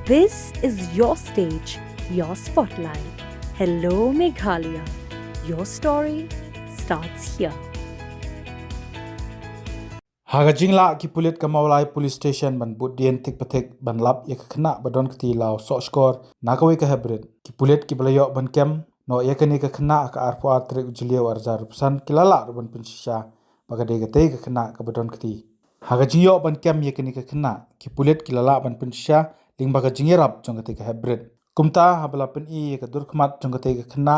This is your stage, your spotlight. Hello, Meghalaya. Your story starts here. Haga jingla ki pulit ka Maulai police station ban but dien tik patik ban lap ya khna badon kti law so score nakawi ka hybrid ki pulit ki balayo ban kem no ya kani ka khna ka arpo atre ujliyo arjar san kilala ban pinsha bagade ga te ka khna ka badon kti haga jingyo ban kem ya kani ka khna ki pulit kilala ban pinsha ling baga jingirap jongate ka hybrid kumta habla pen I ka durkhmat jongate ka khna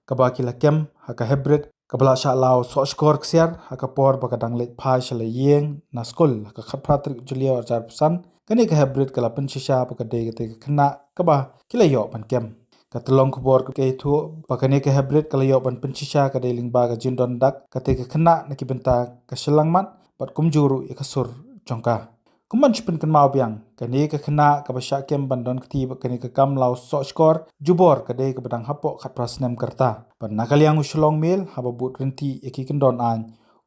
ka ba kila kem haka hybrid kabla sha law so skor ksiar haka por baka dangle phai shala yeng na skol haka khatpratri julia arjar pusan kani ka hybrid kala pen shisha baka de te khna kaba kila yo ban kem ka tlong khobor ke thu baka ne ka hybrid kala yo ban pen shisha ka de ling baga jindon dak ka te khna na ki benta ka shilangmat pat kumjuru ikasur jongka kuman chipin kan mau biang kani ka khna ka basha kem bandon kti kani ka kam law so skor jubor ka de ka badang hapo khat prasnem karta pan nakaliang uslong mil haba but renti eki kendon an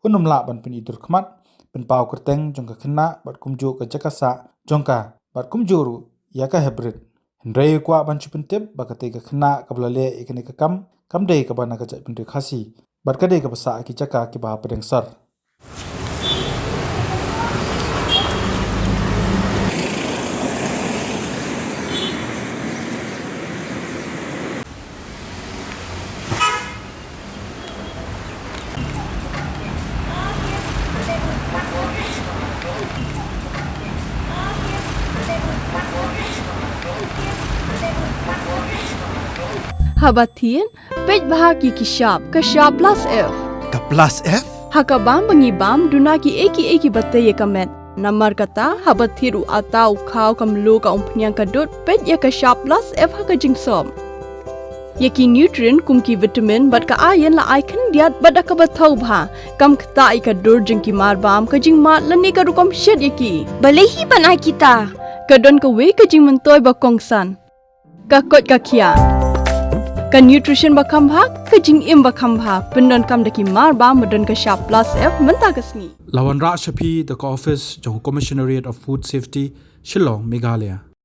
unum la ban pin idur khmat pen pau kerteng jongka khna bat kumju ka jakasa jongka bat kumjuru ya ka hybrid hendrei kwa ban chipin tip bakate ka khna ka blale ekani ka kam de ka bana ka jai pin khasi bat ka de ka basa ki jaka ki ba pedeng sar Habatin, pej bahagi ki sharp plus F. Ka plus F? Hakabam bangibam dunaki eki batay kamet. Namar kata habathiru atau kau kamlu ka umpnyang kadut pej ya ka sharp plus F haka jingsom. Yaki nutrient kumki vitamin bat ka ayan la icon diat bat ka bathau bha kam kta I ka dur jingki marbam ka jingma lani ka rukom shed yaki. Balehi banai kita. Kadon ka we ka jing mentoy ba kongsan. Ka kot ka kia. Ka nutrition bakam bha ka jing im bakam bha pendon kam daki marba madon ka sharp plus F menta kasni Lawan Ra Shafi the office jong Commissionariat of Food Safety Shillong Meghalaya